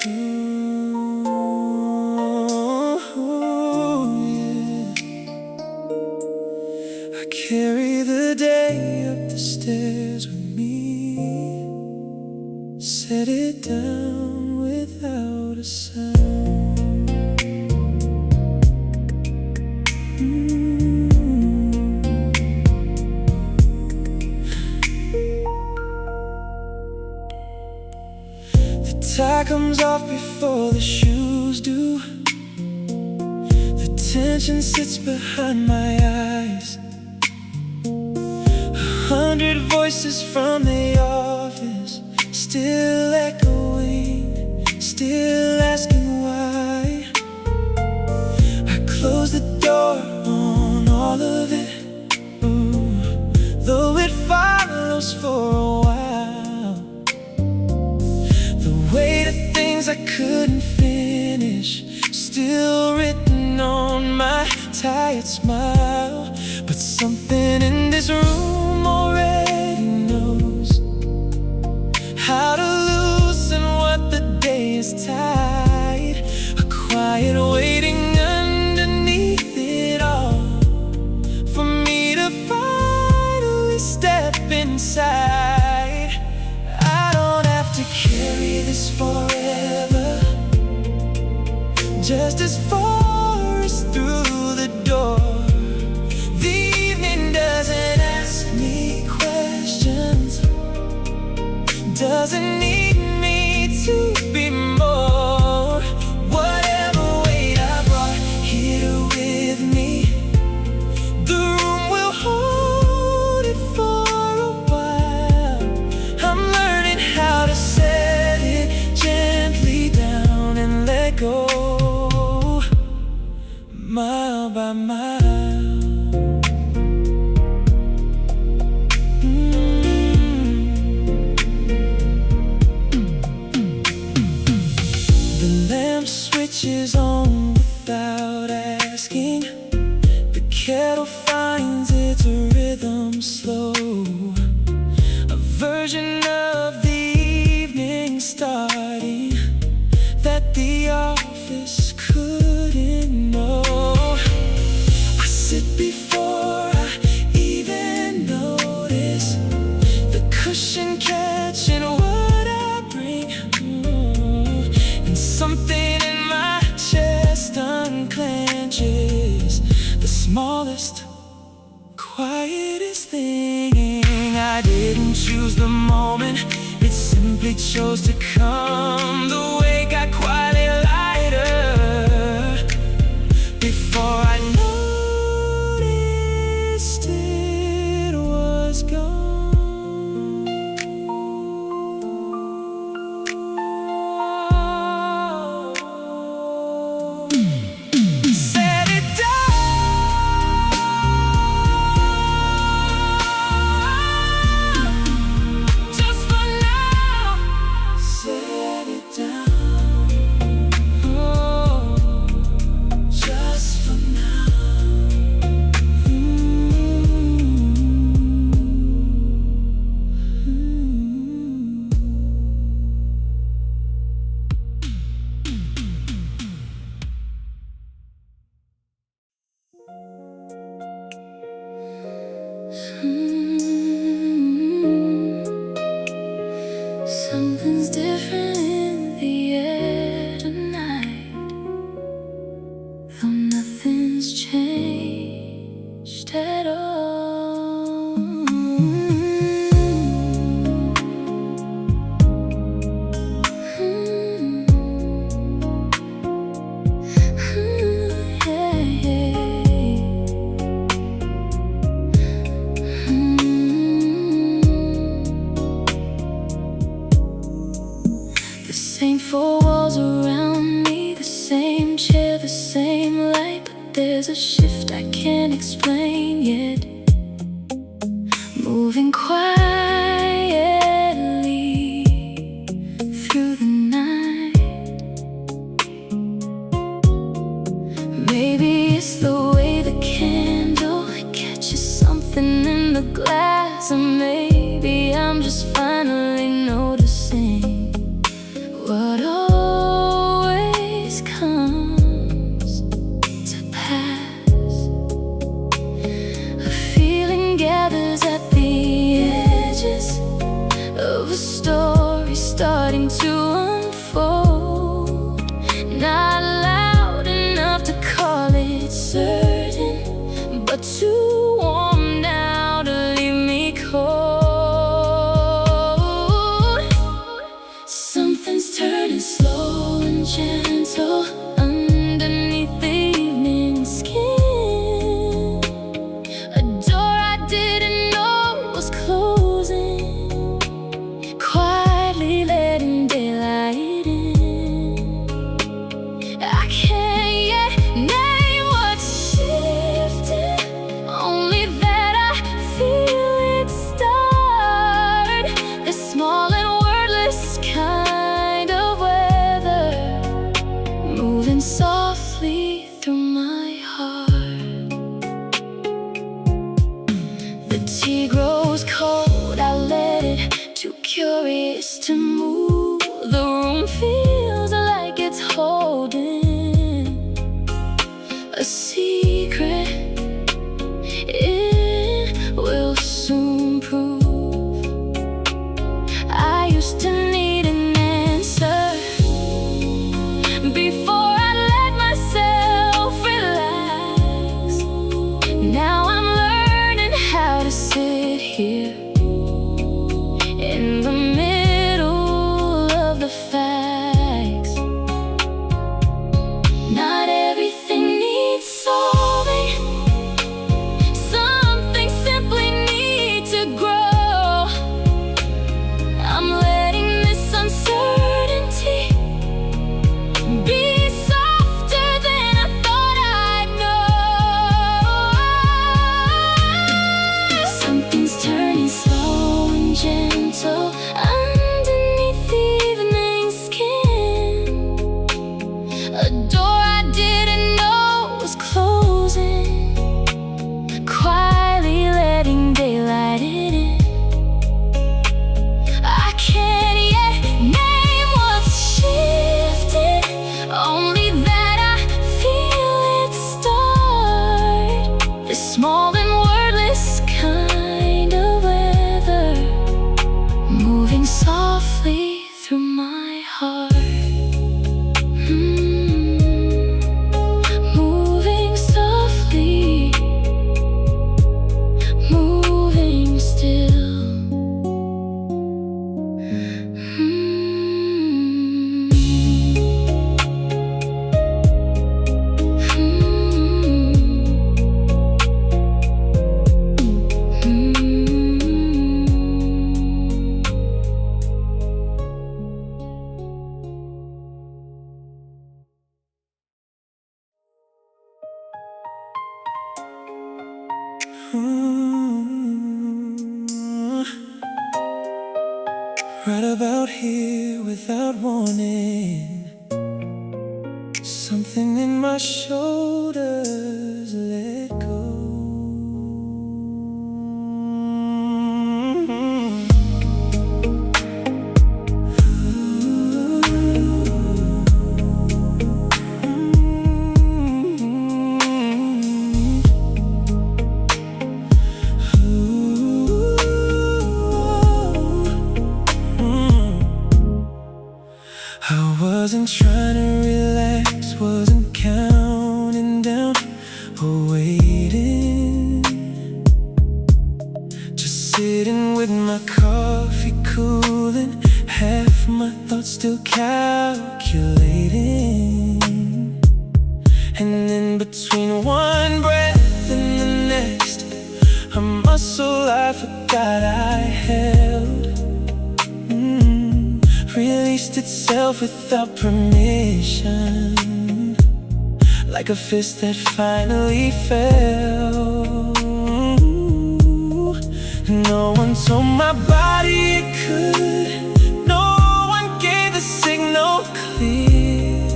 I carry the day up the stairs with me, set it down without a sound. The tie comes off before the shoes do. The tension sits behind my eyes. 100 voices from the office, still echoing, still asking why. I close the door on all of it, ooh, though it follows for a while. The weight of things I couldn't finish, still written on my tired smile. But something in this room already knows how to loosen what the day is tied. A quiet waiting underneath it all, for me to finally step inside. I don't have to carry this forever, just as far as through the door. Doesn't ask me questions, doesn't need me to be more. Whatever weight I brought here with me, the room will hold it for a while. I'm learning how to set it gently down and let go, mile by mile. Switches on without asking. The kettle finds its rhythm slow, a version of the evening starting that the office couldn't know. I sit before I even notice the cushion catching what I bring, and something unclenches the smallest, quietest thing. I didn't choose the moment, it simply chose to come. The weight got quietly lighter before I noticed it was gone. Something's different in the air tonight, though nothing's changed at all. Same four walls around me, the same chair, the same light, but there's a shift I can't explain yet. Moving quietly through the night. Maybe it's the way the candle catches something in the glass, or maybe I'm just finally noticing what all the story starting to unfold. Not loud enough to call it certain, but too warm now to leave me cold. Something's turning slow and gentle underneath the evening skin. A door I didn't know was closing, quietly letting daylight in. I can't yet name what's shifting, only that I feel it start. This small and wordless kind of weather, moving softly through my heart. The tea grows cold, I let it, too curious to move. The room feels like it's holding a secret. It will soon prove. I used to need an answer before I let myself relax. Now I'm learning how to sit here in the middle of the facts. Not everything needs solving. Some things simply need to grow. I'm letting this uncertainty be softer than I thought I'd know. Something's turning slow and gentle underneath the evening skin. A door I didn't know was closing, quietly letting daylight in. I can't yet name what's shifting, only that I feel it start. This small and wordless kind of weather, moving softly through my heart. Moving softly, moving still. Right about here without warning, something in my shoulders let go. I wasn't trying to relax, wasn't counting down or waiting. Just sitting with my coffee cooling, half my thoughts still calculating. And in between one breath and the next, a muscle I forgot I held released itself without permission, like a fist that finally fell. No one told my body it could, no one gave the signal clear,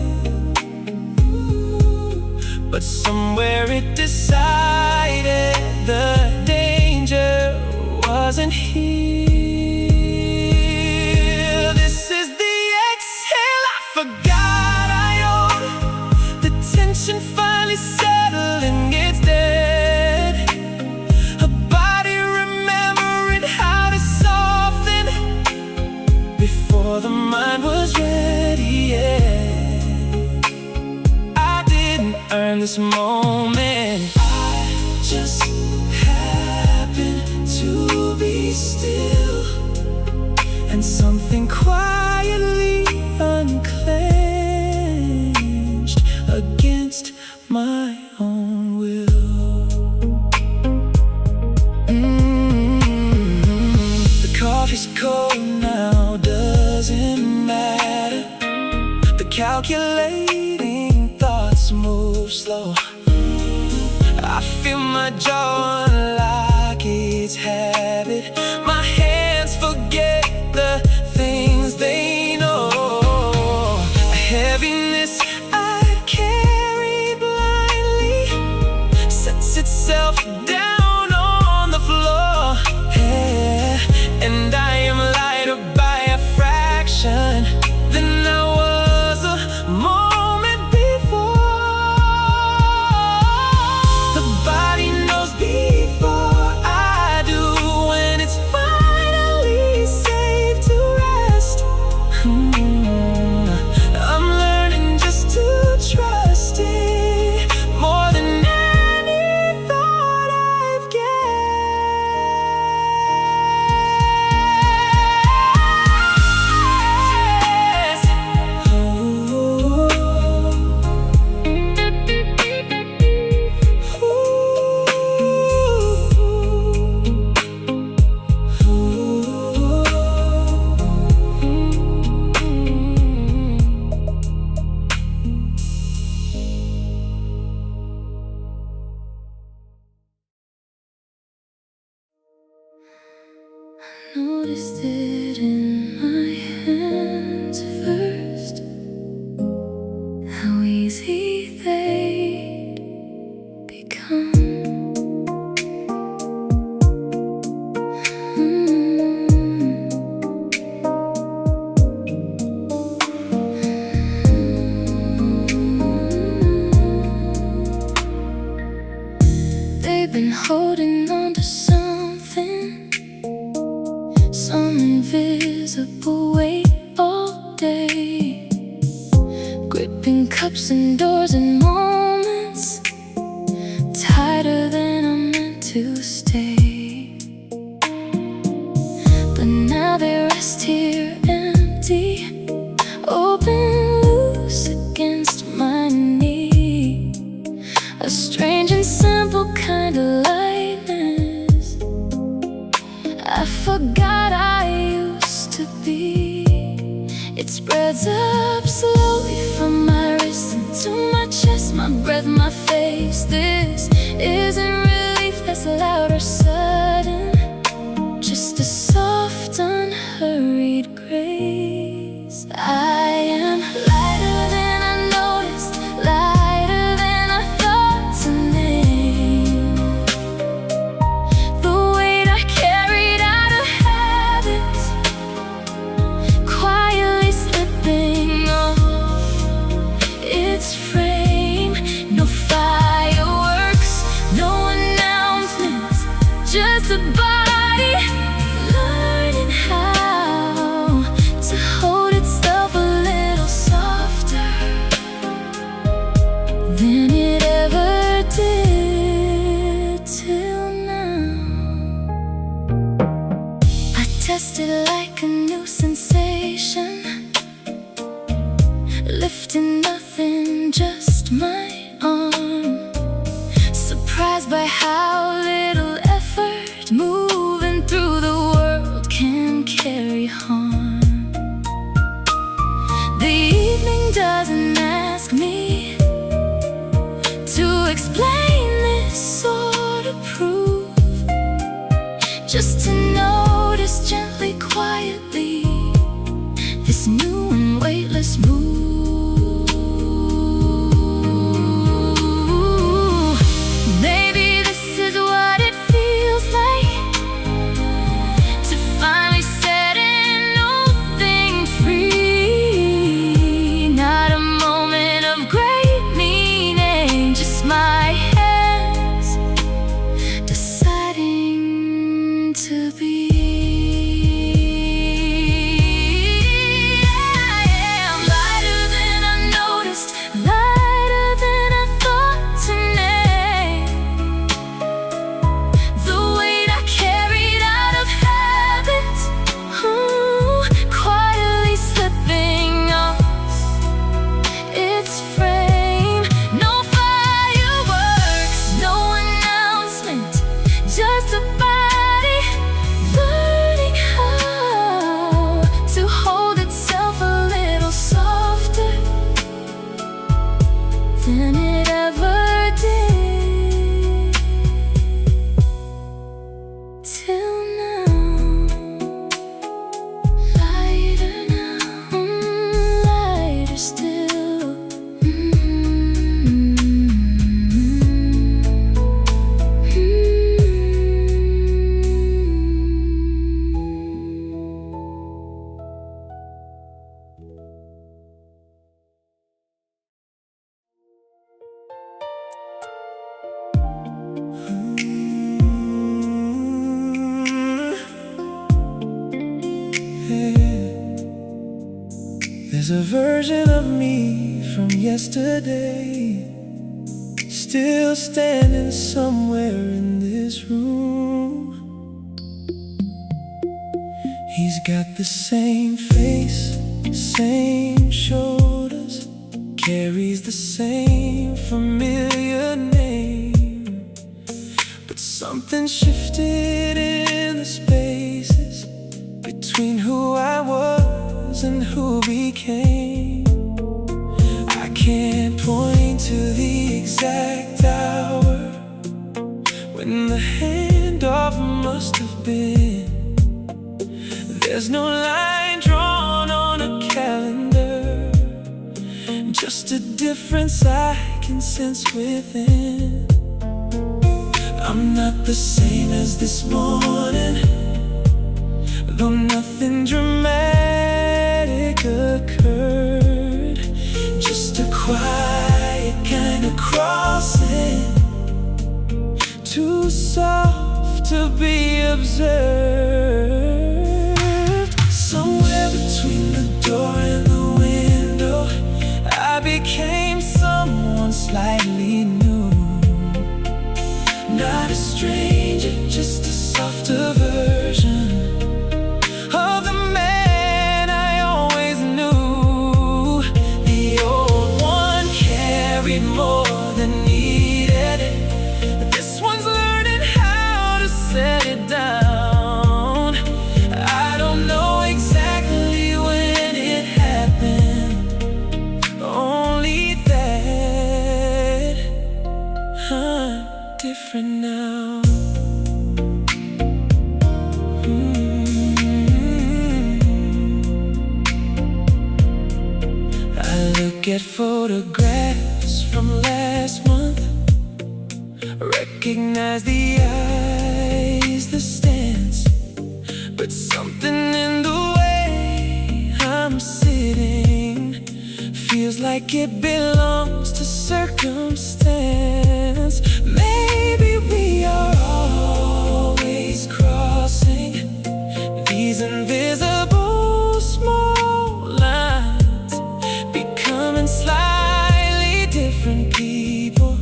but somewhere it decided the danger wasn't here. Forgot I owed. The tension finally settling, it's dead. A body remembering how to soften in this moment. I just happen to be still, And something quietly unclenched against my own will. The coffee's cold now, doesn't matter. The calculating thoughts move slow. I feel my jaw unlock its habit. My hands forget the things they know. A heaviness I carried blindly sets itself down on the floor. Yeah. And I am lighter by a fraction than I was a moment before. The body knows before I do when it's finally safe to rest. I'm learning just to trust it more than any thought I've guessed. noticed it in my hands first, how easy they become. They've been holding on to something, some invisible weight all day, gripping cups and doors and moments tighter than I'm meant to stay. But now they rest here empty, open loose against my knee, a strange and simple kind of lightness I forgot I used to be. It spreads up slowly from my wrist into my chest, my breath, my face. This isn't relief that's loud or sudden, just a soft, unhurried grace. I am lighter than I noticed, lighter than I thought to name. The weight I carried out of habit, quietly slipping off its frame. No fireworks, no announcements, just a body learning how to hold itself a little softer than it ever did till now. I tested like a new sensation, lifting nothing, just my arm, surprised by how little effort moving through the world can carry harm. The evening doesn't ask me to explain this or to prove, just to notice gently, quietly, this new and weightless move. Maybe this is what it feels like to finally set an old thing free. Not a moment of great meaning, just my hands deciding to be. There's a version of me from yesterday still standing somewhere in this room. He's got the same face, same shoulders, carries the same familiar name. But something shifted in the spaces between who I was and who became. I can't point to the exact hour when the handoff must have been. There's no line drawn on a calendar, just a difference I can sense within. I'm not the same as this morning, though nothing dramatic occurred. Just a quiet kind of crossing, too soft to be observed. Somewhere between the door and the window, I became someone slightly new. Not a stranger, just a softer version of the man I always knew. The old one carried more than needed. This one's learning how to set it down. I don't know exactly when it happened, only that I'm different now. Get photographs from last month, recognize the eyes, the stance, but something in the way I'm sitting feels like it belongs to circumstance. Maybe we are always crossing these invisible small lines, becoming slightly different people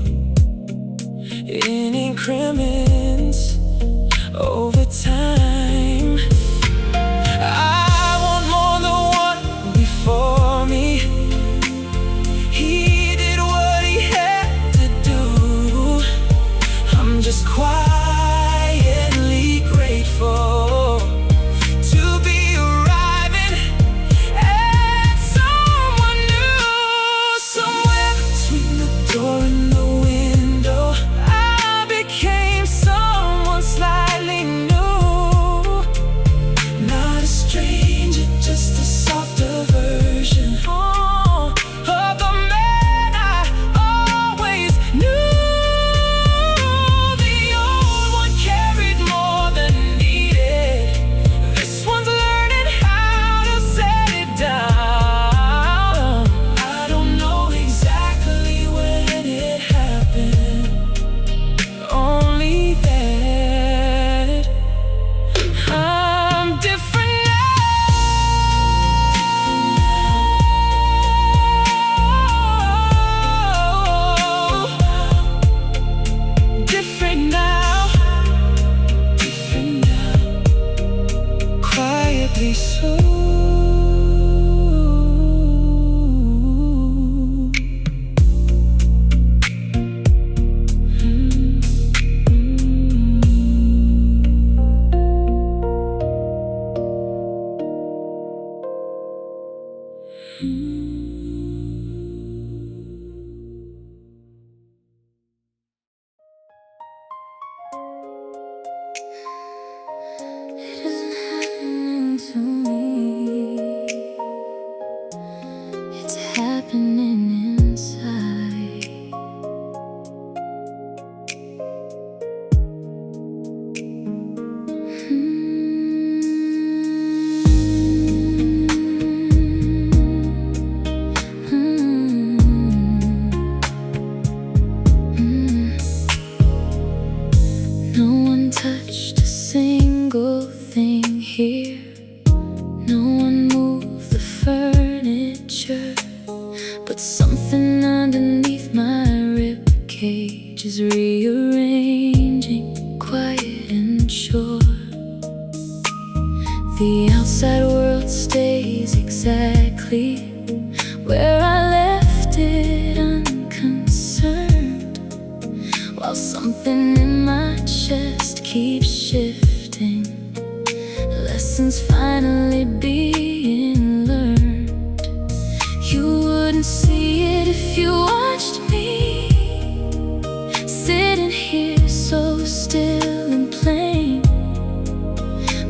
in increments over time. I want more than one before me. He did what he had to do. I'm just quietly grateful to be arriving at someone new. Somewhere between the door and the window, I became someone slightly new. Not a stranger, just a softer version of the man I always knew. The old one carried more than needed. This one's learning how to set it down. I don't know exactly when it happened, only that I'm different now. Different now. Different now. Quietly so. It isn't happening to me. is rearranging, quiet and sure. The outside world stays exactly where I left it, unconcerned, while something in my chest keeps shifting. Lessons finally being learned. You wouldn't see it if you watched me, sitting here so still and plain.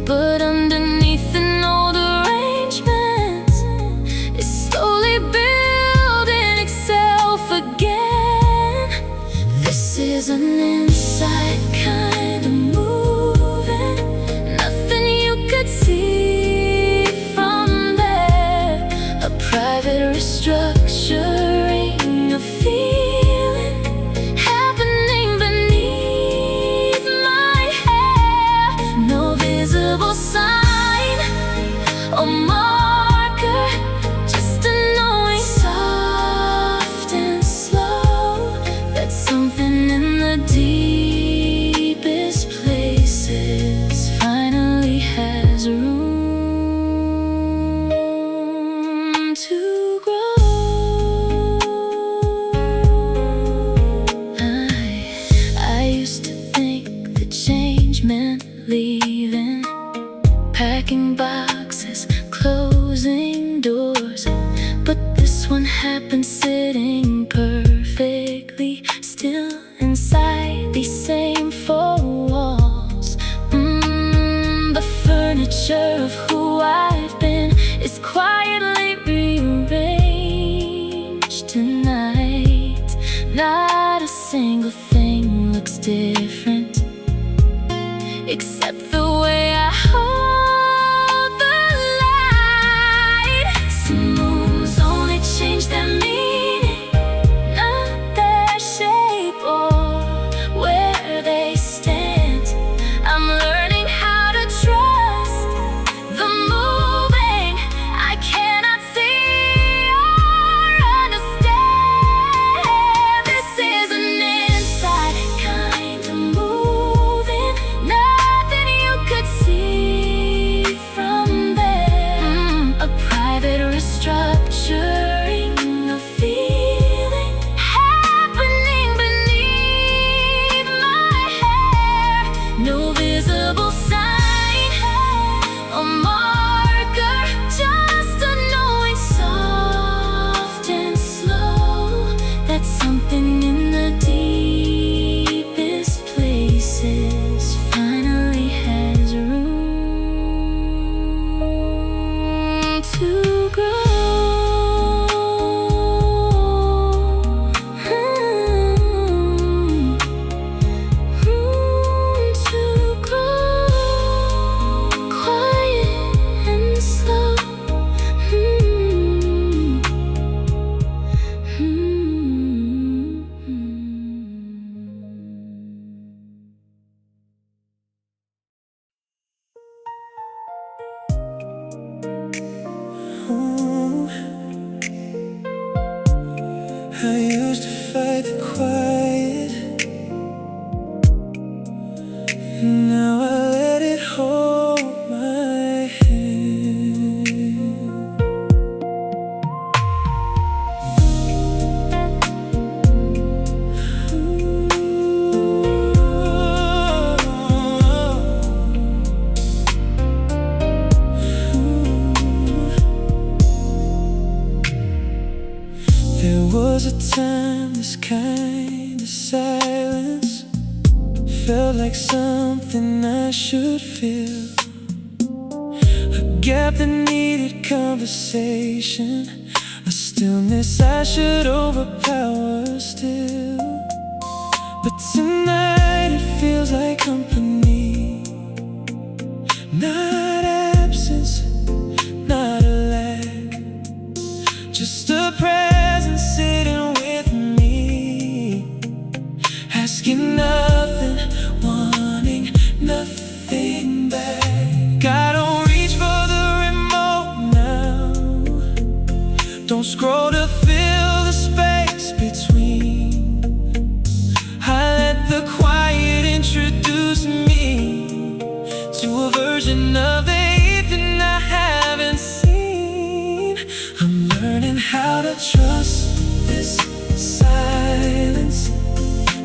But underneath an old arrangement, it's slowly building itself again. This is an inside kind of moving, nothing you could see from there. A private restructuring of feeling happening beneath my hair. No visible sign or marker, just a knowing, soft and slow, that something in the deepest places finally has room to grow. I used to think that change meant leaving, packing boxes, closing doors. But this one happened sitting perfectly still inside these same four walls. The furniture of who I've been is quietly rearranged tonight. Not a single thing looks different, except the way I hold the light. Some moons only change their meaning, not their shape or where they stand. I'm learning how to trust the moving I cannot see or understand. This is an inside kind of moving, nothing you could see from there. A private restructuring of feeling happening beneath my hair. No visible sign or marker, just a knowing, soft and slow, that something in the deepest places finally has room to grow. Room to grow, quiet and slow. I used to fight the quiet, now I let it hold my hand. There was a time this kind of silence felt like something I should feel, a gap that needed conversation, a stillness I should overpower still. But tonight it feels like company, not absence, not a lack, just a presence sitting with me, asking nothing, wanting nothing back. I don't reach for the remote now, don't scroll to fill the space between. I trust this silence,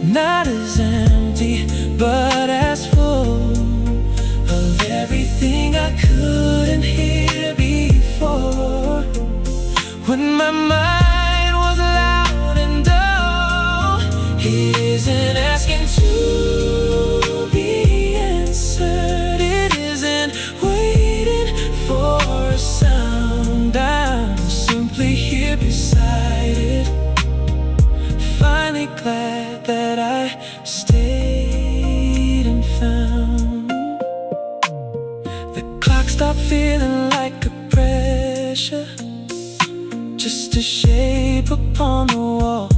not as empty but as full of everything I couldn't hear before. When my mind was loud and dull, it isn't asking to be answered. It isn't waiting for a sound. I'm simply here beside it, finally glad that I stayed and found. The clock stopped feeling like a pressure, just a shape upon the wall.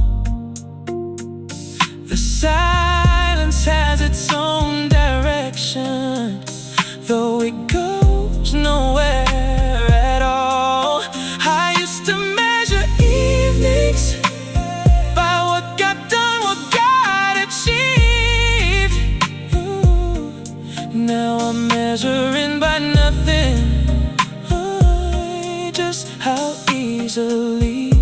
The silence has its own direction, though it goes nowhere at all. I used to measure evenings by what got done, what got achieved. Now I'm measuring by nothing, just how easily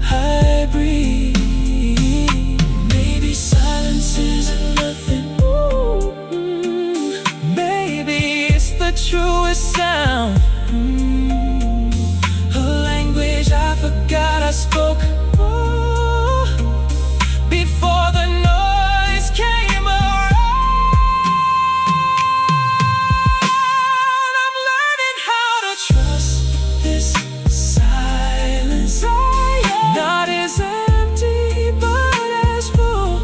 I breathe. Maybe silence isn't nothing. Maybe it's the truest sound. A language I forgot I spoke before the noise came around. I'm learning how to trust this silence, not as empty but as full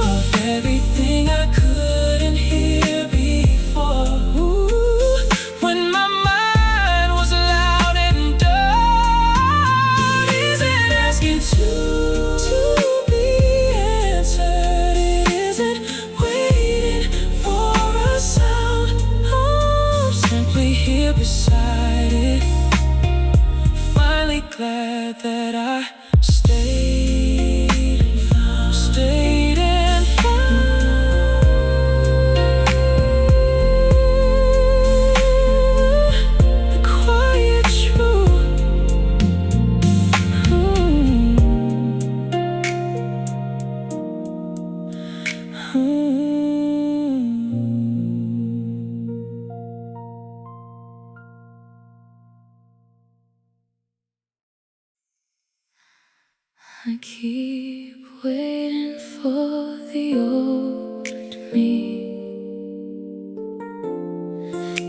of everything I couldn't hear before. When my mind was loud and dull, it isn't asking to be answered. It isn't waiting for a sound. I'm simply here beside it, finally glad that I stayed and found. Stayed and found the quiet truth. I keep waiting for the old me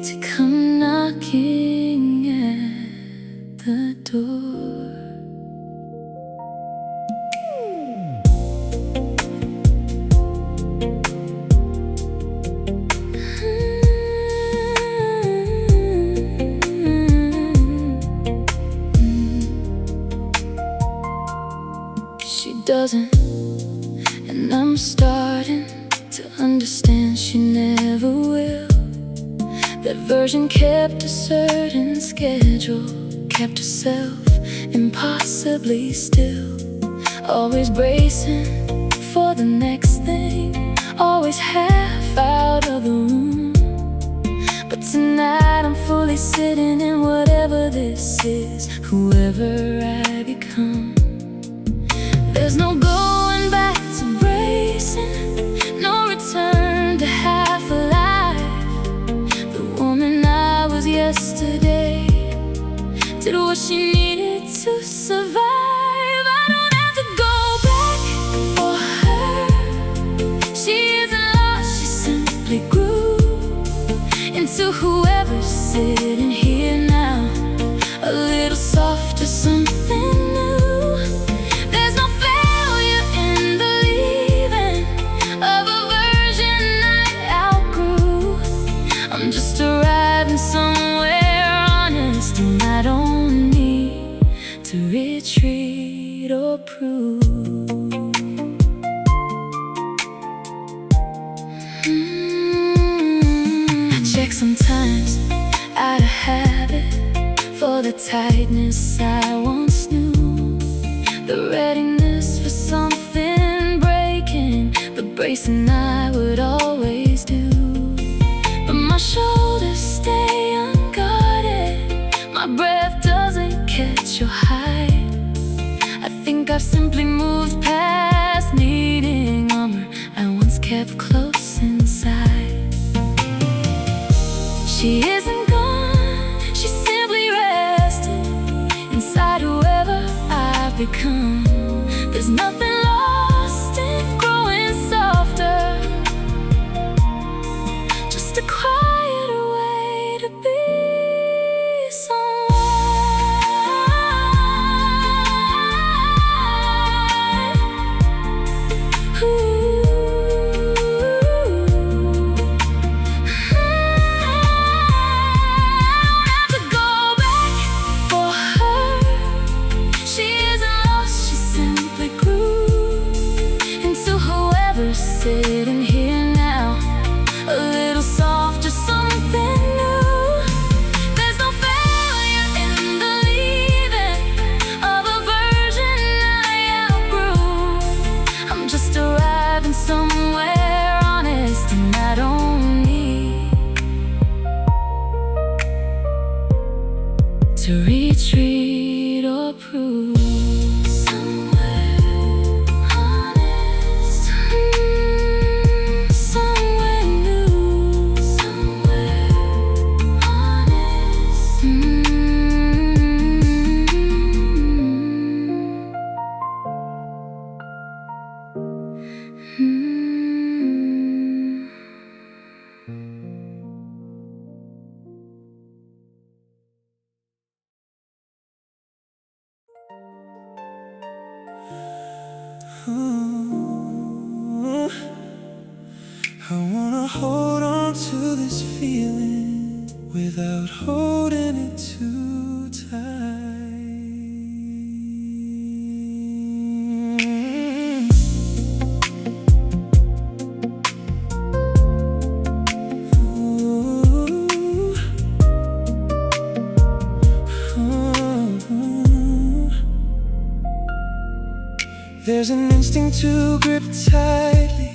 to come knocking at the door. She doesn't, and I'm starting to understand she never will. That version kept a certain schedule, kept herself impossibly still, always bracing for the next thing, always half out of the room. But tonight I'm fully sitting in whatever this is, whoever I become. There's no going back to bracing, no return to half alive. The woman I was yesterday did what she needed to survive. I don't have to go back for her. She isn't lost, she simply grew into whoever's sitting here now, a little softer, something new. There's no failure in believing of a version I outgrew. I'm just arriving somewhere honest, and I don't need to retreat or prove. I check sometimes out of habit for the tightness I once knew, the readiness for something breaking, the bracing I would always do. But my shoulders stay unguarded, my breath doesn't catch you'll hide. I think I've simply moved past needing armor I once kept close inside. She isn't gone, she's simply resting inside whoever I've become. There's nothing lost in growing softer, just a quieter way to be someone. Have to go back for her. She isn't lost, she simply grew into whoever's sitting here now. A little softer, something new. There's no failure in the leaving of a version I outgrew. I'm just arriving somewhere honest, and I don't need to retreat or prove. Somewhere honest, somewhere new, somewhere honest. I wanna hold on to this feeling without holding it too tight. There's an instinct to grip tightly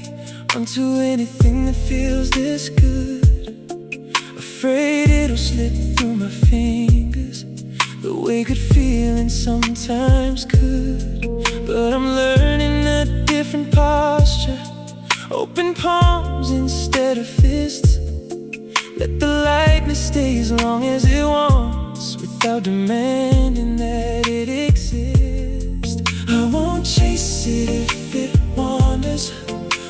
onto anything that feels this good. Afraid it'll slip through my fingers the way good feeling sometimes could. But I'm learning a different posture, open palms instead of fists. Let the lightness stay as long as it wants, without demanding that it exists. I won't chase it if it wanders,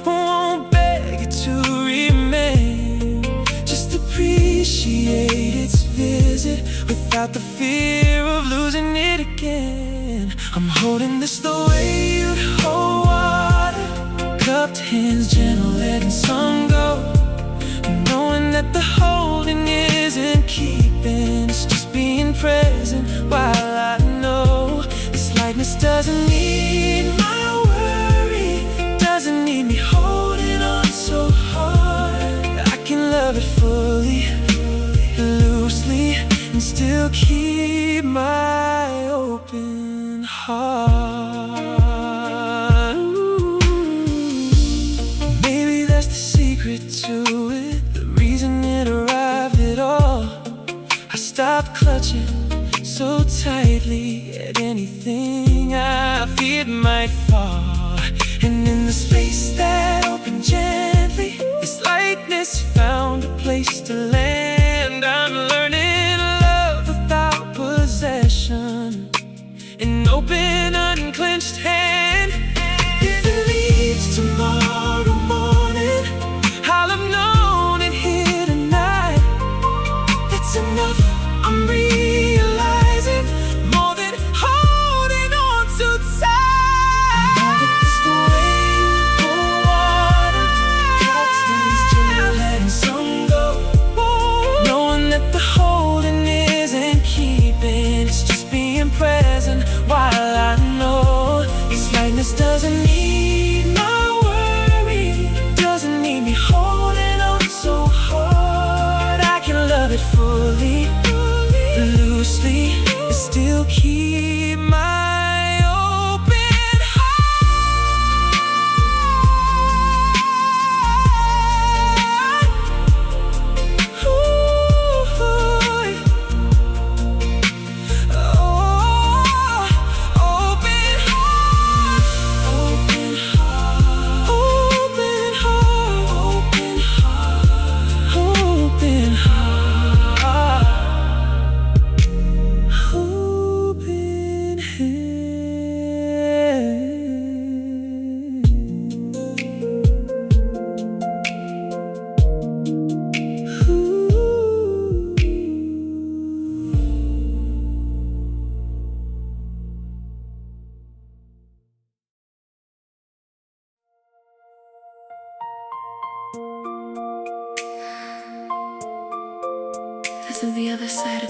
I won't beg it to remain. Just appreciate its visit without the fear of losing it again. I'm holding this the way you'd hold water, cupped hands, gentle letting some go, knowing that the holding isn't keeping, it's just being present. While I know this lightness doesn't need my worry, doesn't need me holding on so hard. I can love it fully, loosely, and still keep my open heart. Ooh. Maybe that's the secret to it, the reason it arrived at all. I stopped clutching so tightly at anything I feared might fall. And in the space that opened gently, this lightness found a place to land. I'm learning love without possession, an open, unclenched hand. If it leads tomorrow morning, I'll have known it here tonight. That's enough, I'm realizing, more than holding on too tight. Now that it's the way you pour water, cups hands, gentle letting some go, knowing that the holding isn't keeping, it's just being present. While I know this lightness doesn't need my worry, doesn't need me holding on so hard. I can love it fully, loosely, and still keep my open heart. Ooh, oh.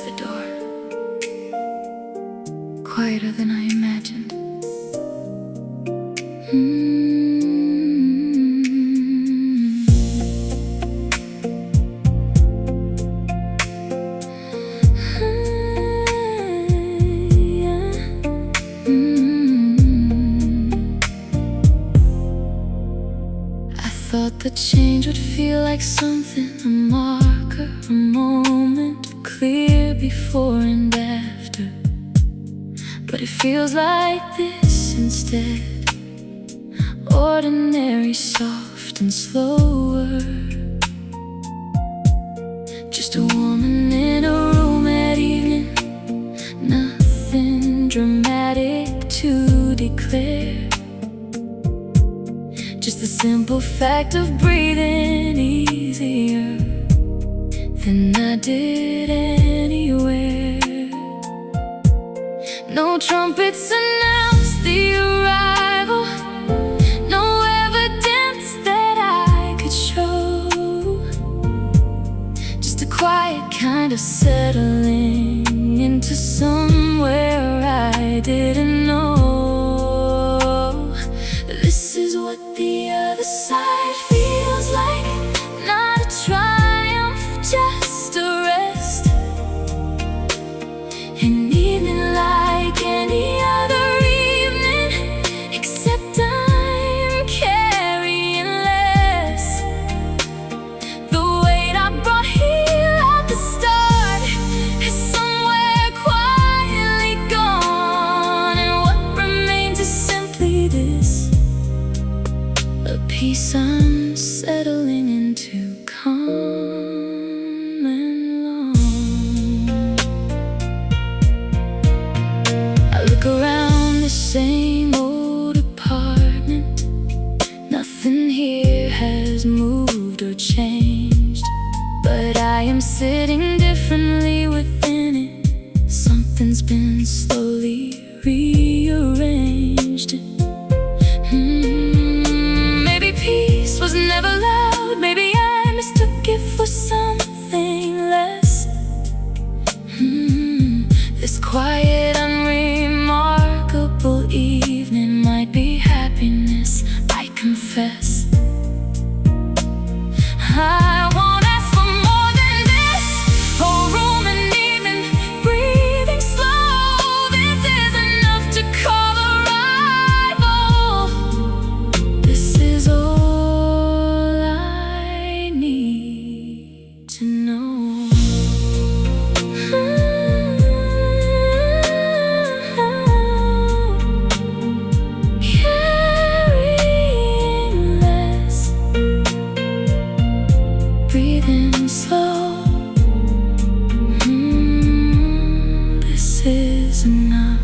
the door, quieter than I imagined. Thought the change would feel like something, a marker, a moment clear before and after. But it feels like this instead, ordinary, soft and slower. Just a woman in a room at evening, nothing dramatic to declare. Just the simple fact of breathing easier than I did anywhere. No trumpets announced the arrival, no evidence that I could show. Just a quiet kind of settling into somewhere I didn't know. This is what the other side feels like, not a triumph, just a rest. An evening like any other evening, except I'm carrying less. The weight I brought here at the start is somewhere quietly gone, and what remains is simply this, a peace I'm settling into, calm and long. I look around the same old apartment, nothing here has moved or changed, but I am sitting differently within it. Something's been slowly rearranged. Peace was never loud, maybe I mistook it for something less. This quiet, unremarkable evening might be happiness, I confess. I won't ask for more than this, a room and evening, breathing slow. This is enough to call arrival. This is all I need to know. Carrying less, breathing slow. This is enough.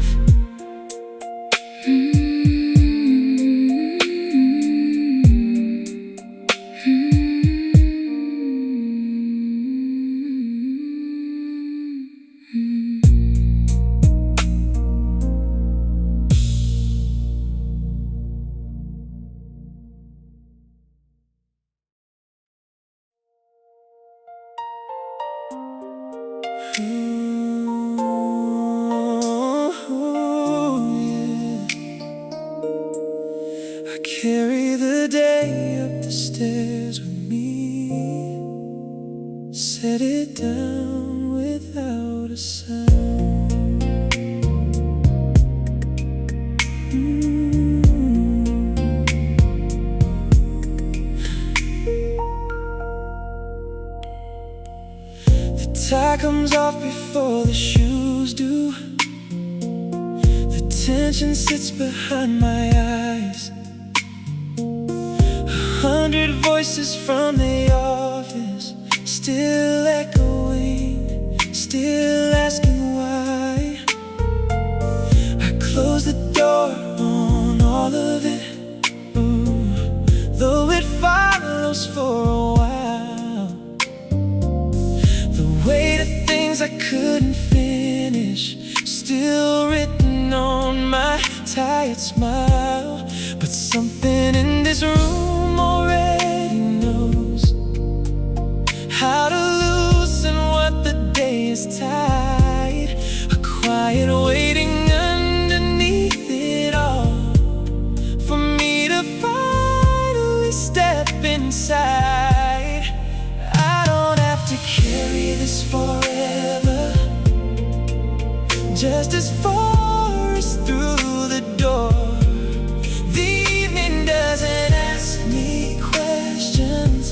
I carry the day up the stairs with me, set it down without a sound. The tie comes off before the shoes do. The tension sits behind my eyes. 100 voices from the office, still echoing, still asking why. I close the door on all of it, though it follows for a while. The weight of things I couldn't finish, still written on my tired smile. But something in this room already knows how to loosen what the day is tied. quiet waiting underneath it all, for me to finally step inside. I don't have to carry this forever, just as far as through the door. The evening doesn't ask me questions,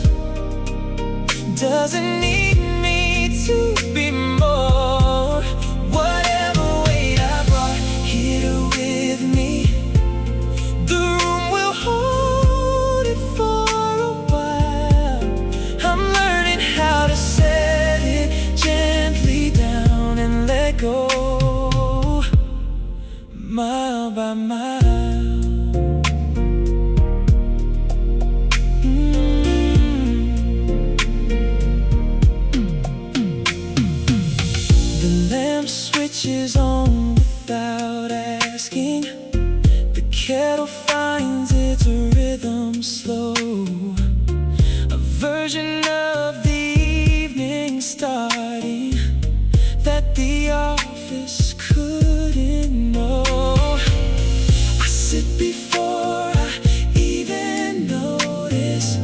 doesn't need me to be more. Whatever weight I brought here with me, the room will hold it for a while. I'm learning how to set it gently down and let go, mile by mile. Switches on without asking. The kettle finds its rhythm slow, a version of the evening starting that the office couldn't know. I sit before I even notice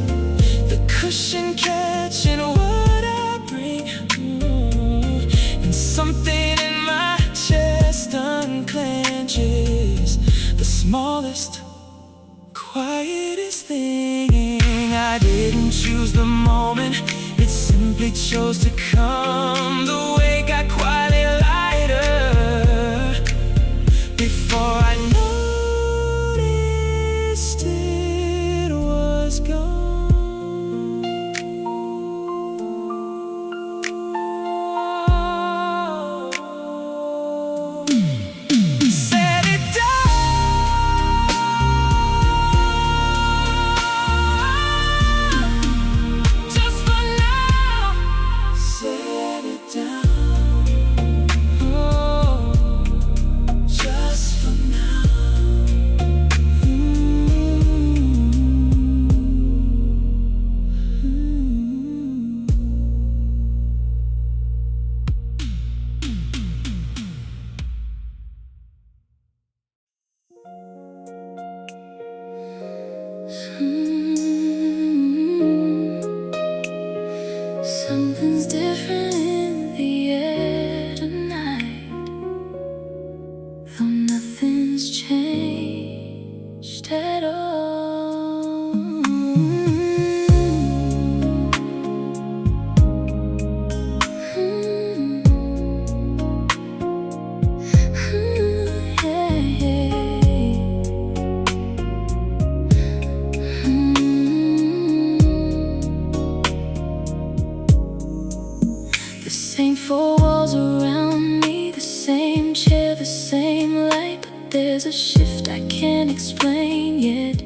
the cushion catching what I bring, and something unclenches the smallest, quietest thing. I didn't choose the moment, it simply chose to come. The weight got quietly lighter before I noticed it was gone. Something's different in the air tonight, though nothing's changed at all. The same four walls around me, the same chair, the same light, but there's a shift I can't explain yet.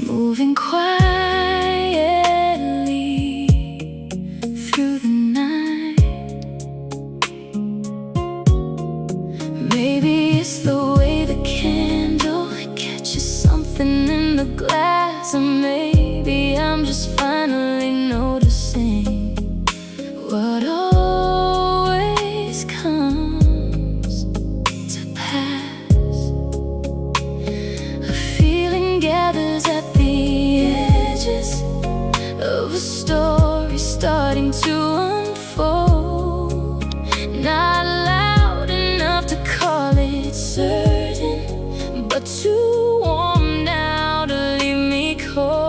Moving quietly through the night. Maybe it's the way the candle catches something in the glass, or maybe I'm just finally noticing what always comes to pass. A feeling gathers at the edges of a story starting to unfold. Not loud enough to call it certain, but too warm now to leave me cold.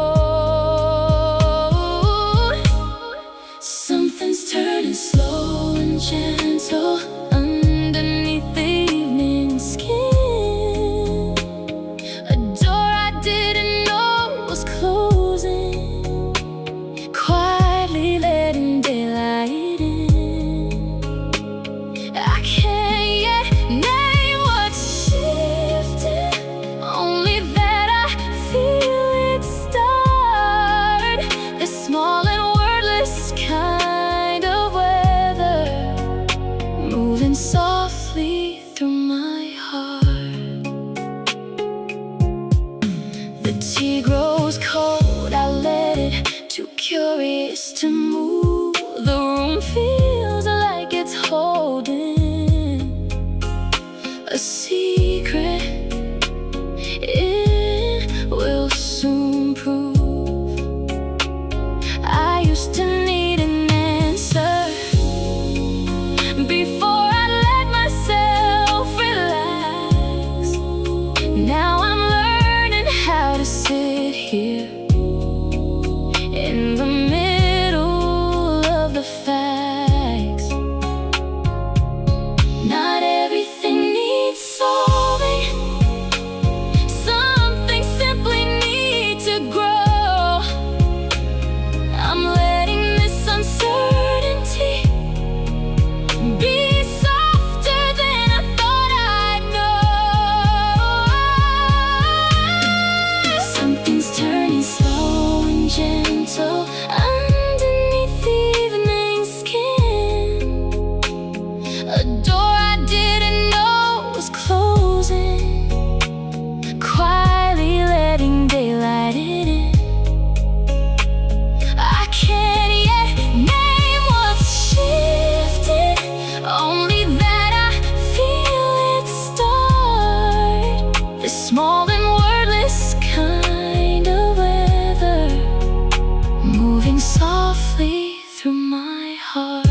Turning slow and gentle underneath the evening skin. A door I didn't know was closing, quietly letting daylight in. I can't yet name what's shifted, only that I feel it start. This small and wordless kind be softer than I thought I'd know. Something's turning slow and gentle underneath the evening skin. A door I didn't know was closing, quietly letting daylight in. I can't yet name what's shifted, only that I feel it start. This small and wordless kind of weather, moving softly through my heart.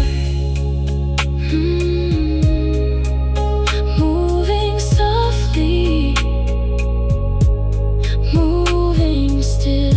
Moving softly, moving still.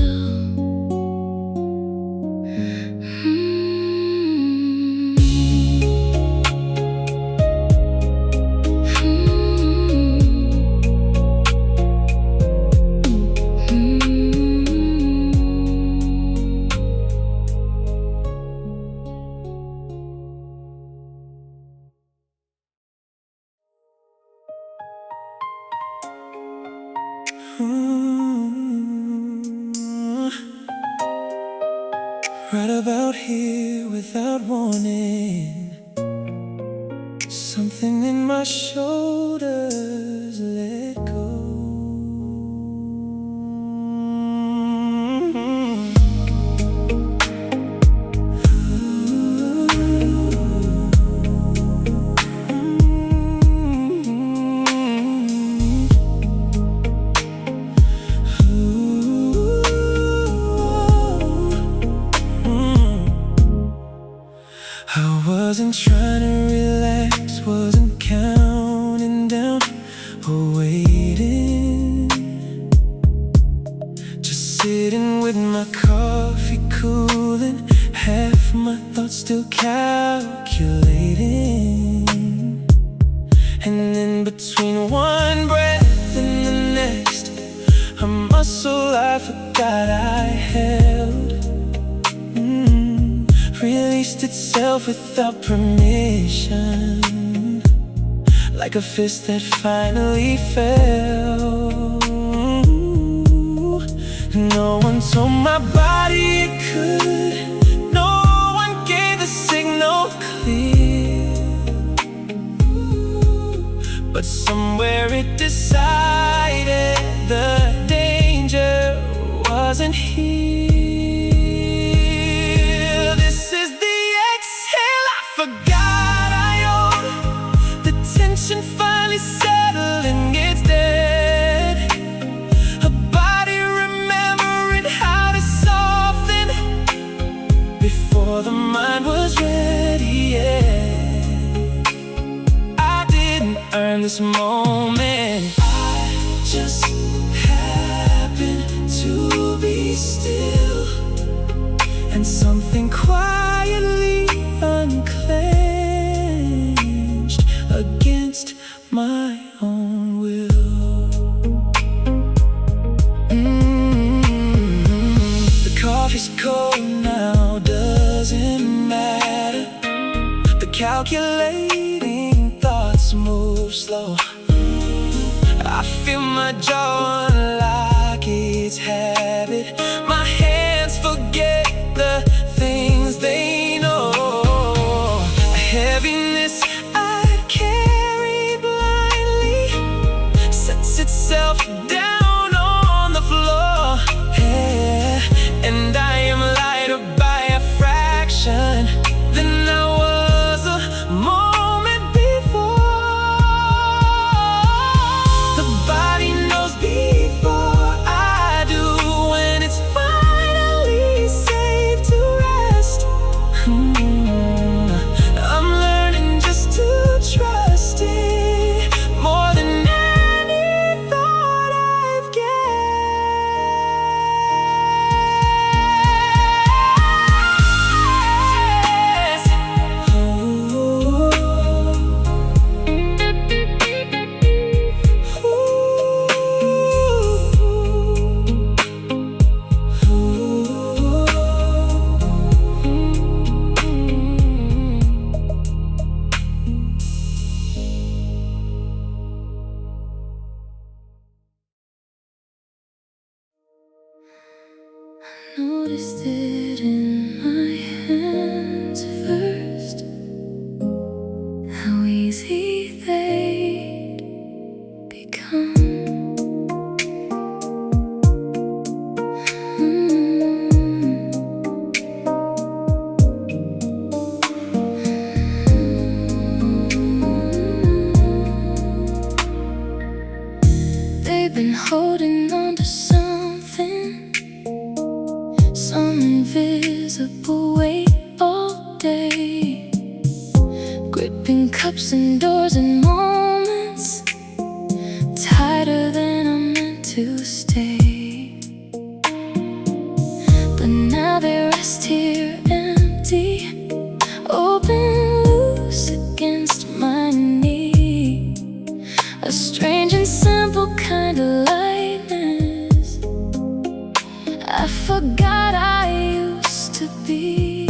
Right about here without warning, something in my shoulders let go. I wasn't trying to relax, wasn't counting down or waiting, just sitting with my coffee cooling, half my thoughts still calculating. And in between one breath and the next, a muscle I forgot I held released itself without permission, like a fist that finally fell. No one told my body it could, no one gave the signal clear, but somewhere it decided the danger wasn't here. Forgot I owed, the tension finally settling, it's dead. A body remembering how to soften before the mind was ready, yeah. I didn't earn this moment, I just happened to be still, and something quietly unclenched against my own will. The coffee's cold now, doesn't matter. The calculating thoughts move slow. I feel my jaw unlock its habit. My hands forget the things they know. Heaviness I'd carried blindly sets itself down on the floor, yeah. And I am lighter by a fraction than I was a moment before. The body knows being easy they become. They've been holding on to something, some invisible weight all day, gripping cups and doors and moments tighter than I'm meant to stay. But now they rest here empty, open loose against my knee, a strange and simple kind of lightness I forgot I used to be.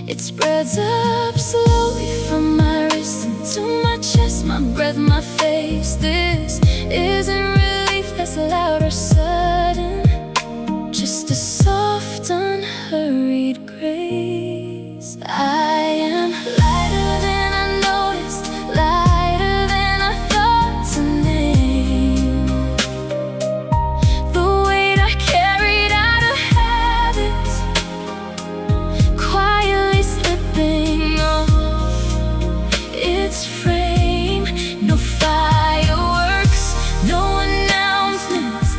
It spreads up slowly from my wrist into my chest, my breath, my face. This isn't relief that's loud or sudden, just a soft, unhurried grace. I am lighter than I noticed, lighter than I thought to name. The weight I carried out of habit, quietly slipping off its frame. No fireworks, no announcements,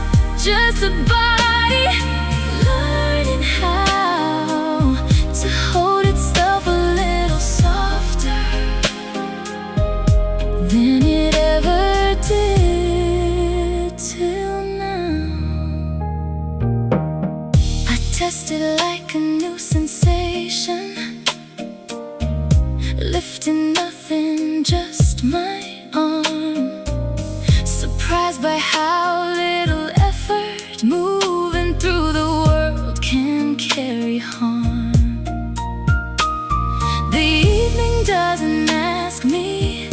just a body learning how to hold itself a little softer than it ever did till now. I tested like a new sensation, lifting nothing, just my arm, surprised by how little effort moving through the world can carry harm. The evening doesn't ask me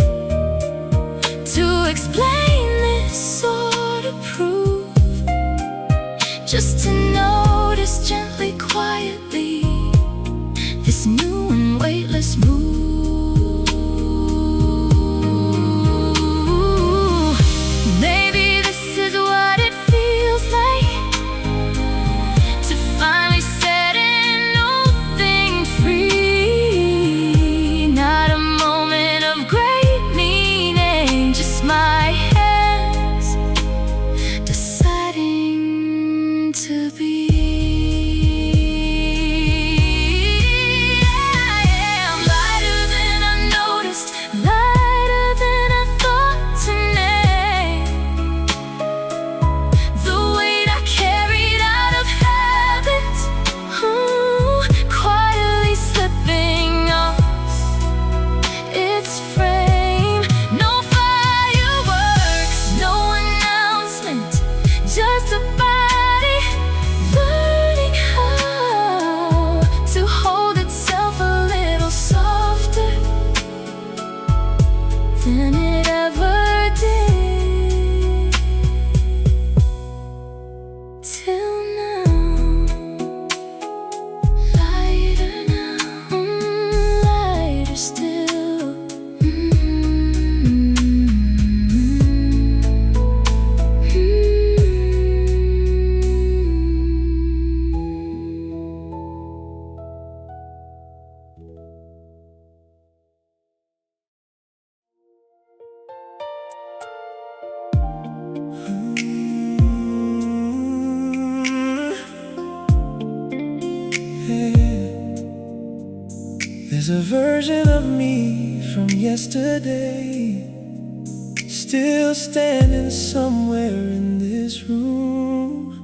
to explain this or to prove, just to notice gently, quietly, this new and weightless move. Maybe this is what it feels like to finally setting all things free. Not a moment of great meaning, just my hands deciding to be. I am lighter than I noticed, lighter than I thought to name. The weight I carried out of habit, quietly slipping off its frame. No fireworks, no announcement, just a body learning how to hold itself a little softer than it ever did till now. Lighter now, lighter still. There's a version of me from yesterday, still standing somewhere in this room.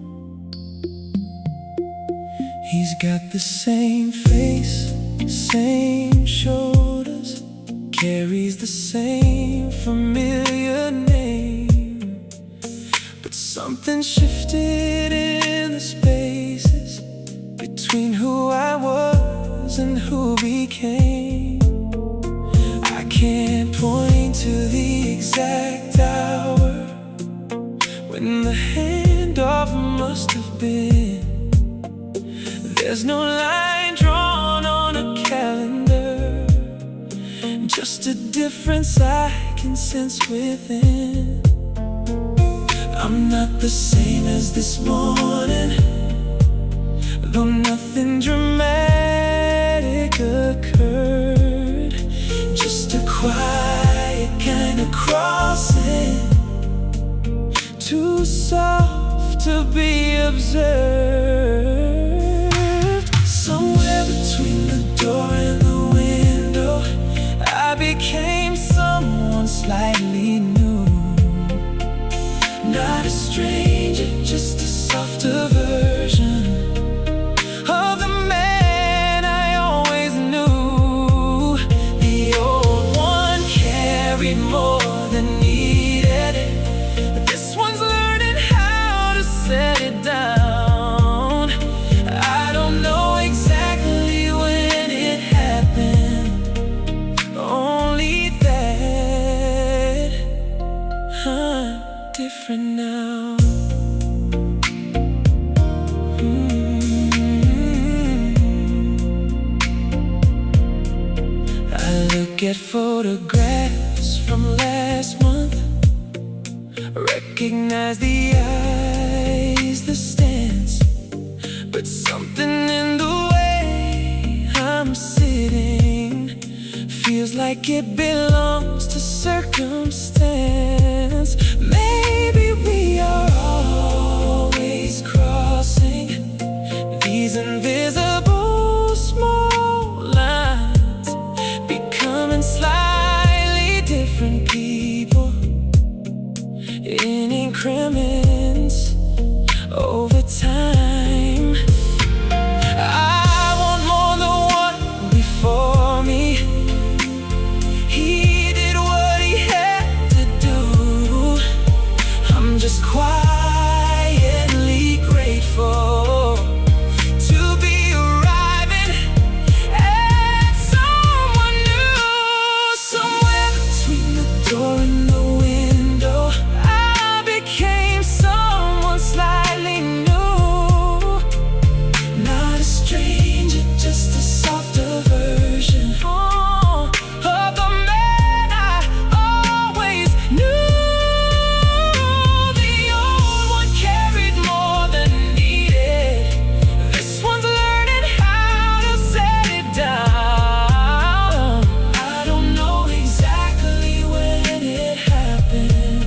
He's got the same face, same shoulders, carries the same familiar name. But something shifted in the spaces between who I was and who became. I can't point to the exact hour when the handoff must have been. There's no line drawn on a calendar, just just a difference I can sense within. I'm not the same as this morning, though nothing dramatic occurred. Just a quiet kind of crossing, too soft to be observed. Somewhere between the door and the window, I became someone slightly new. Not a stranger, just a softer version of the man I always knew. The old one carried more than needed. This one's learning how to set it down. I don't know exactly when it happened, only that I'm different now. I look at photographs from last month, recognize the eyes, the stance, but something in the way I'm sitting feels like it belongs to circumstance. Maybe we are always crossing these invisible small lines, becoming slightly different people in increments over time. I want more than one before me. He did what he had to do. I'm just quietly grateful to be arriving at someone new. Somewhere between the door and the window, I became someone slightly new. Not a stranger, just a softer version of the man I always knew. The old one carried more than needed. This one's learning how to set it down. I don't know exactly when it happened,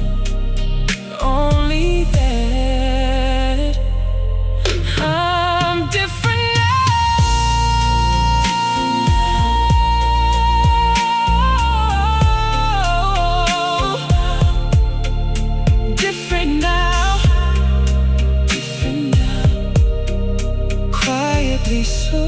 only that I'm different now. Different now. Different now. Quietly so.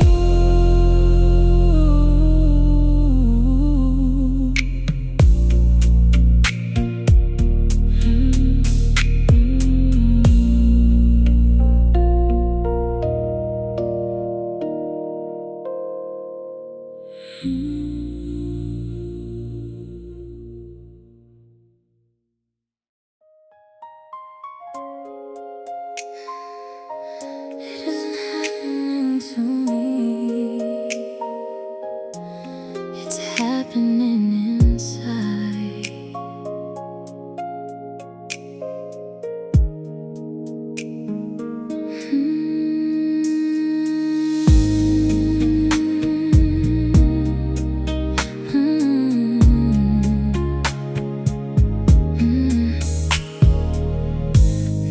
It isn't happening to me, it's happening inside.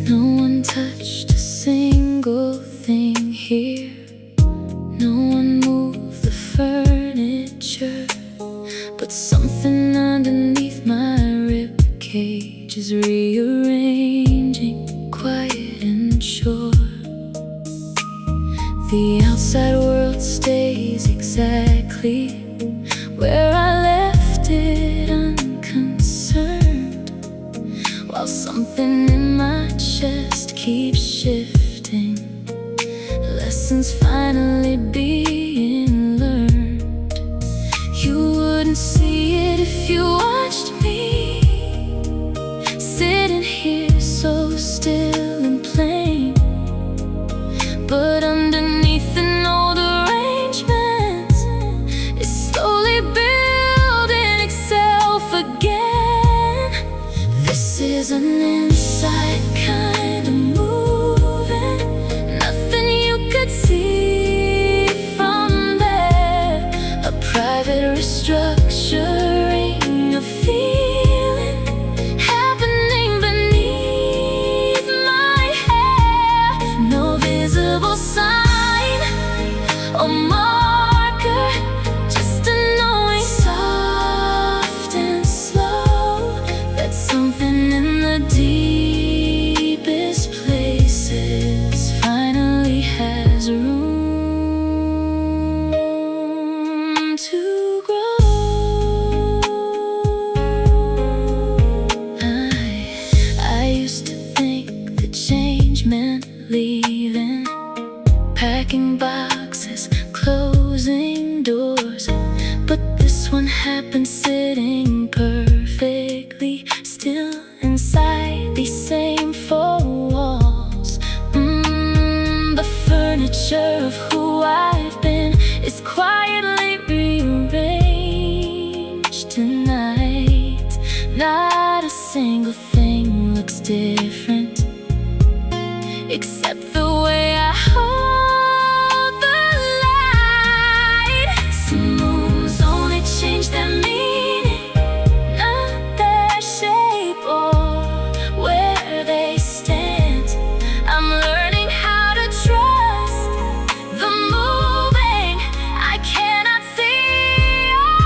No one touched a single thing here. No one moved the furniture, but something underneath my ribcage is rearranging, quiet and sure. The outside world stays exactly where I left it, unconcerned, while something in my chest keeps shifting. Lessons finally being learned. You wouldn't see it if you watched me, sitting here so still and plain. But underneath an old arrangement, it's slowly building, acceptance. inside, kind of moving. Nothing you could see from there. A private restructuring of feeling happening beneath my hair. No visible sign or marker, just a knowing, soft and slow, that something in the deepest places finally has room to grow. I used to think that change meant leaving, packing boxes, closing doors. But this one happened sitting perfectly still inside these same four walls. The furniture of who I've been is quietly rearranged tonight. Not a single thing looks different, except the way I hold the light. Some moons only change their meaning, not their shape or where they stand. I'm learning how to trust the moving I cannot see or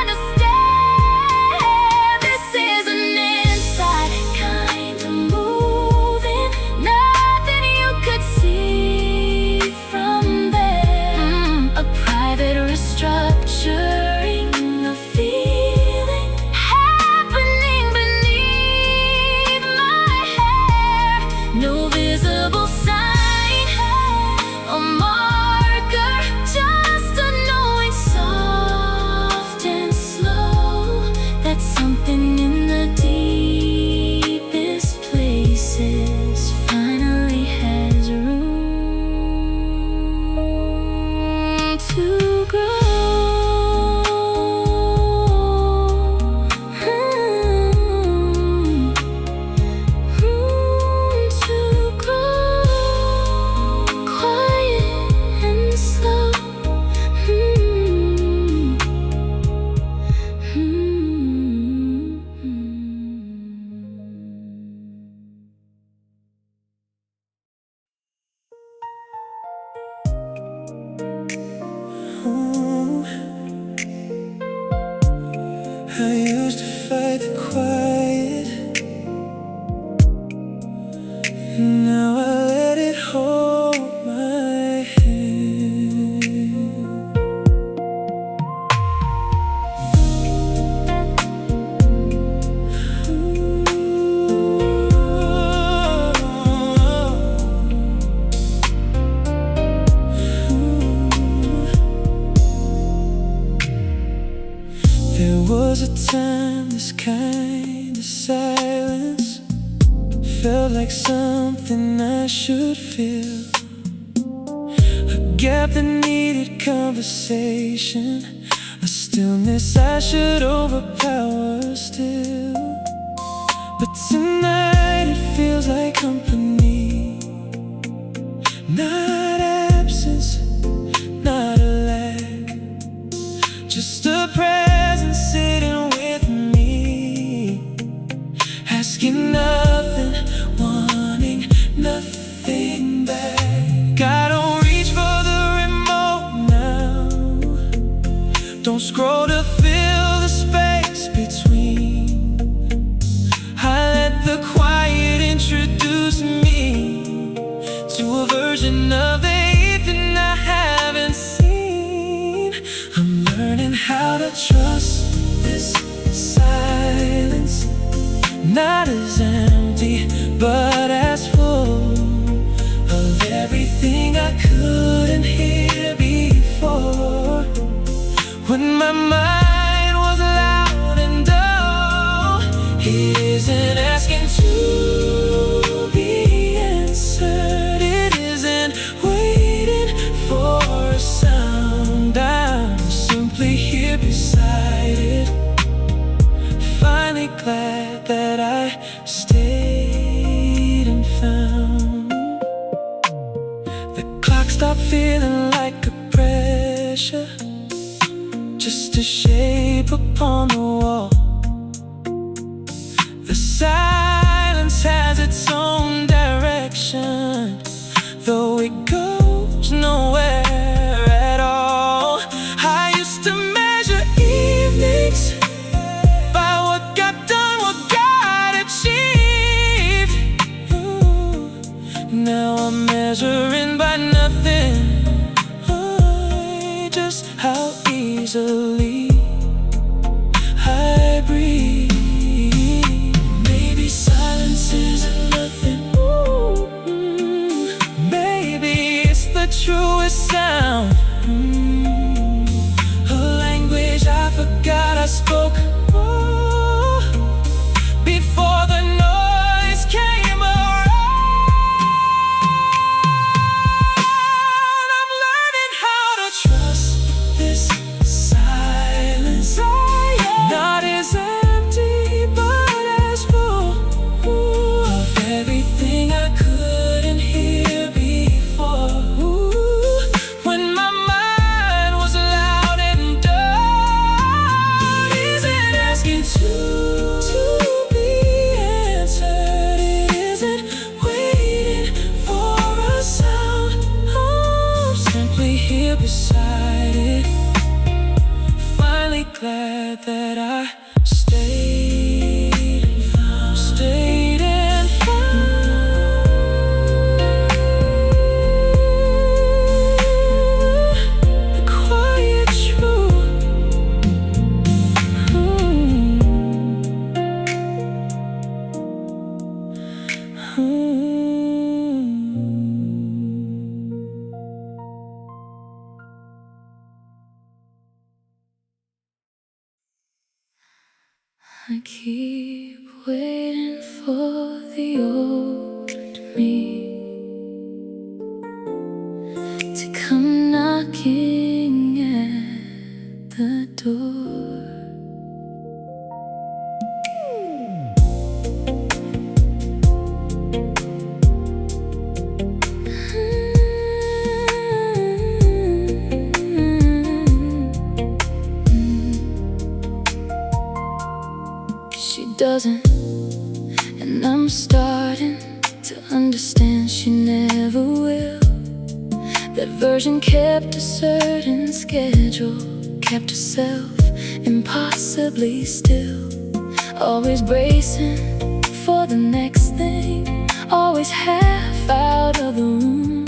understand. This is an inside kind of moving, nothing you could see from there. A private restructuring of feeling happening beneath my hair. No visible sign or marker, just a knowing, soft and slow, that something in the deepest places finally has room to grow. Room to grow, quiet and slow. I used to fight the quiet, now I let it hold my hand. There was a time this kind of silence felt like something I should feel, a gap that needed conversation, a stillness I should overpower still. But tonight it feels like company, not absence, not a lack, just a presence sitting with me, asking nothing, wanting nothing back. I don't reach for the remote now, don't scroll to fill the space between. I let the quiet introduce me to a version of the evening I haven't seen. I'm learning how to trust this silence, not as empty, but as full of everything I couldn't hear before. When my mind was loud and dull, it isn't asking to be answered, it isn't waiting for a sound. I'm simply here beside it, finally glad that I stayed. feeling like a pressure, just a shape upon the wall. The silence has its own direction, though it goes nowhere at all. I used to measure evenings by what got done, what got achieved. Now I'm measuring by nothing, just how easily I breathe. Maybe silence isn't nothing. Maybe it's the truest sound. A language I forgot I spoke before the noise came around. I'm learning how to trust this silence. Not as empty but as full of everything I couldn't hear before. When my mind was loud and dull, it isn't asking to be answered. It isn't waiting for a sound. I'm simply here beside it, finally glad that I stayed and found, stayed and found the quiet truth. I keep waiting for the old me to come knocking at the door. She doesn't, and I'm starting to understand she never will. That version kept a certain schedule, kept herself impossibly still, always bracing for the next thing, always half out of the room.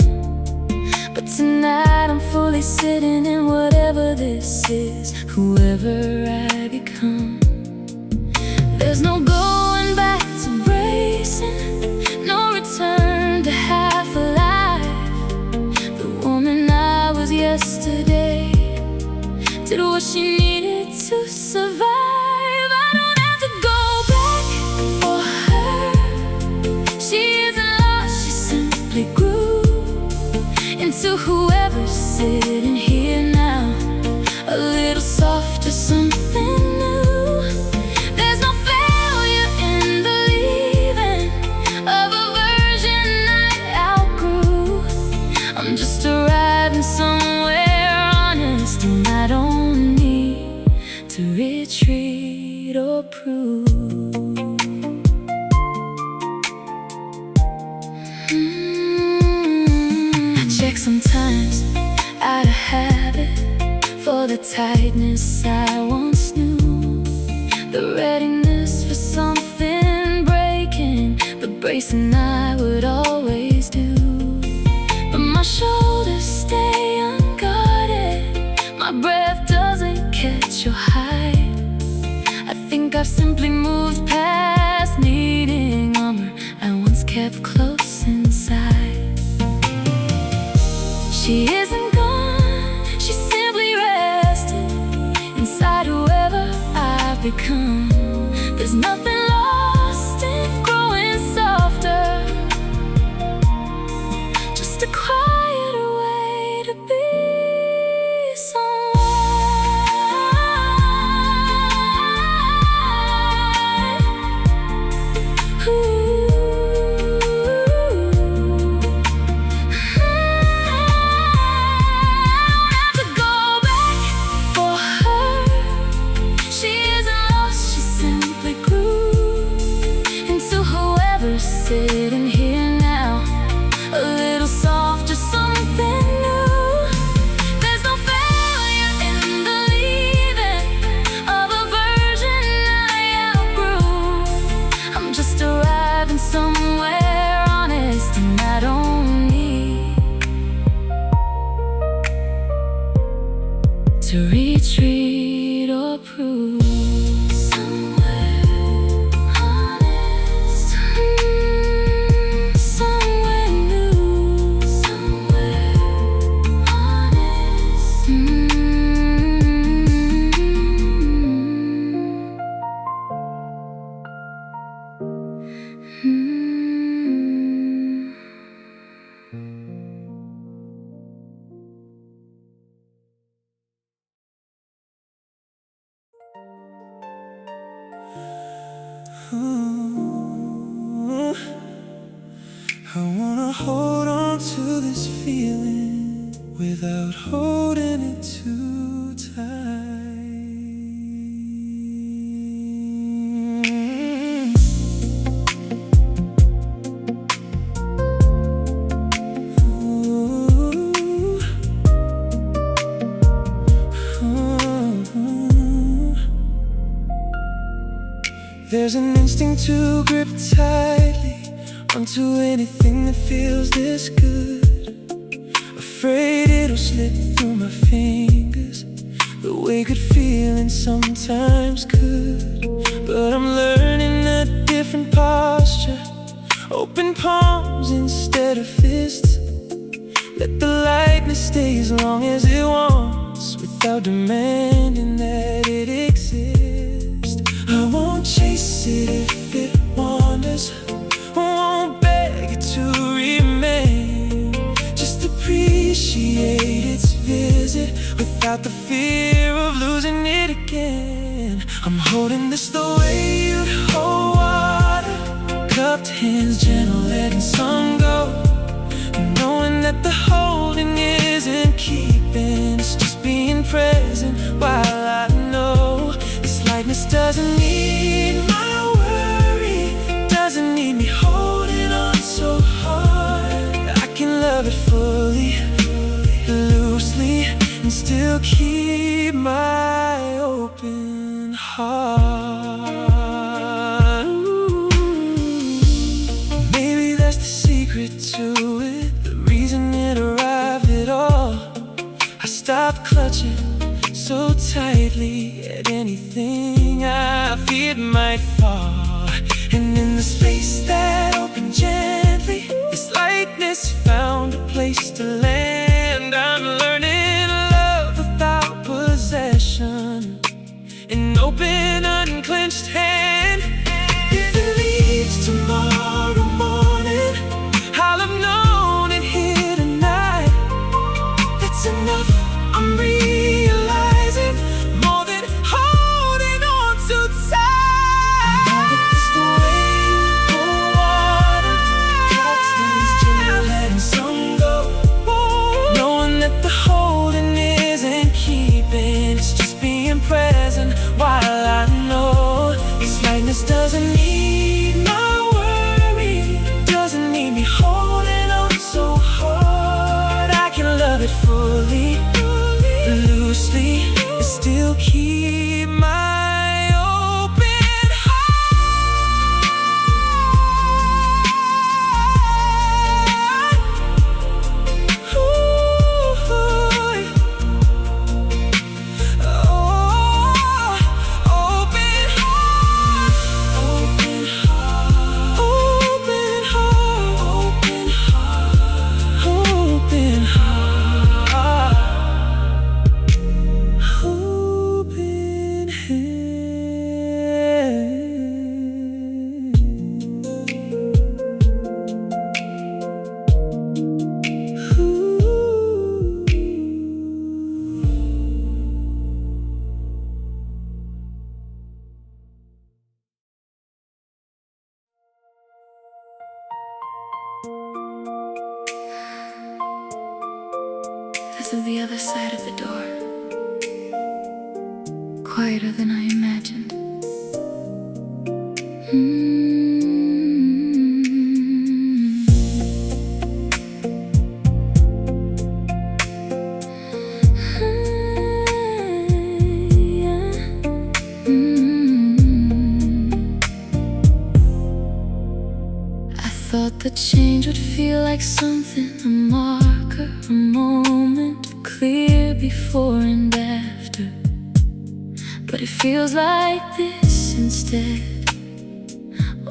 But tonight I'm fully sitting in whatever this is, whoever I become. There's no going back to bracing, no return to half alive. The woman I was yesterday did what she needed to survive. I don't have to go back for her. She isn't lost, she simply grew into whoever's sitting here now, a little softer, something new. There's no failure in the leaving of a version I outgrew. I'm just arriving somewhere honest, and I don't need to retreat or prove. I check sometimes out of habit for the tightness I once knew, the readiness for something breaking, the bracing I would always do. But my shoulders stay unguarded, my breath doesn't catch your height. I think I've simply moved past needing armor I once kept close inside. She isn't gone, she's simply resting inside whoever I've become. There's nothing lost in growing softer, just a quieter way to be someone. Ooh. Ooh, I wanna hold on to this feeling without holding it too tight. There's an instinct to grip tightly onto anything that feels this good. Afraid it'll slip through my fingers the way good feeling sometimes could. But I'm learning a different posture, open palms instead of fists. Let the lightness stay as long as it wants, without demanding that it exists. I won't chase it if it wanders, I won't beg it to remain. Just appreciate its visit without the fear of losing it again. I'm holding this the way you'd hold water, cupped hands, gentle letting some go, knowing that the holding isn't keeping, it's just being present while I know this lightness doesn't need my worry, doesn't need me holding on so hard. I can love it fully, loosely, and still keep my open heart. Ooh. Maybe that's the secret to it, the reason it arrived at all. I stopped clutching so tightly at anything I feared might fall, and in the space that opened gently, this lightness found a place to land. I'm learning love without possession, an open, unclenched hand. If it leaves tomorrow morning, I'll have known it here tonight. That's enough, I'm realizing, more than holding on too tight. It's the way you pour water, cups hands, gentle letting some go, knowing that the holding isn't keeping, it's just being present while I know this lightness doesn't need my worry, doesn't need me holding on so hard. I can love it fully, loosely, and still keep my open heart. Ooh, oh, open heart, open heart, open heart, open heart, open heart. Open hand. This is the other side of the door, quieter than I imagined. I thought the change would feel like something, a marker, a moment clear before and after. But it feels like this instead,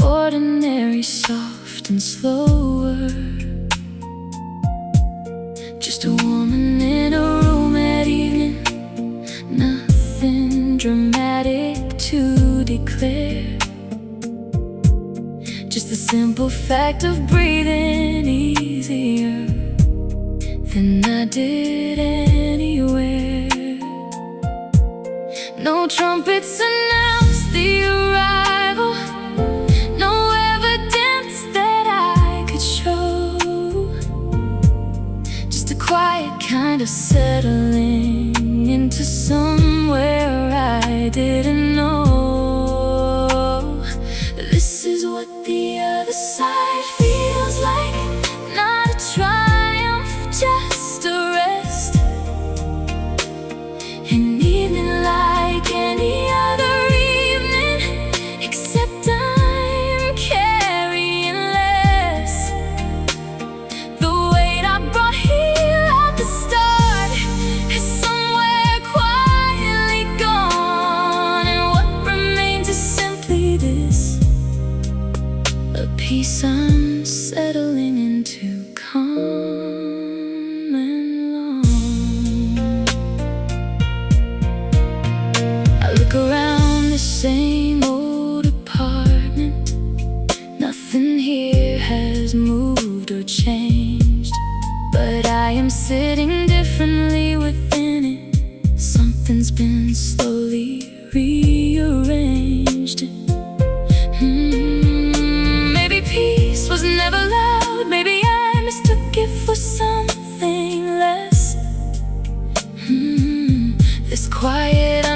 ordinary, soft and slower. Just a woman in a room at evening, nothing dramatic to declare, just the simple fact of breathing easier than I did anywhere. No trumpets announce the arrival, Maybe peace was never loud. Maybe I mistook it for something less. This quiet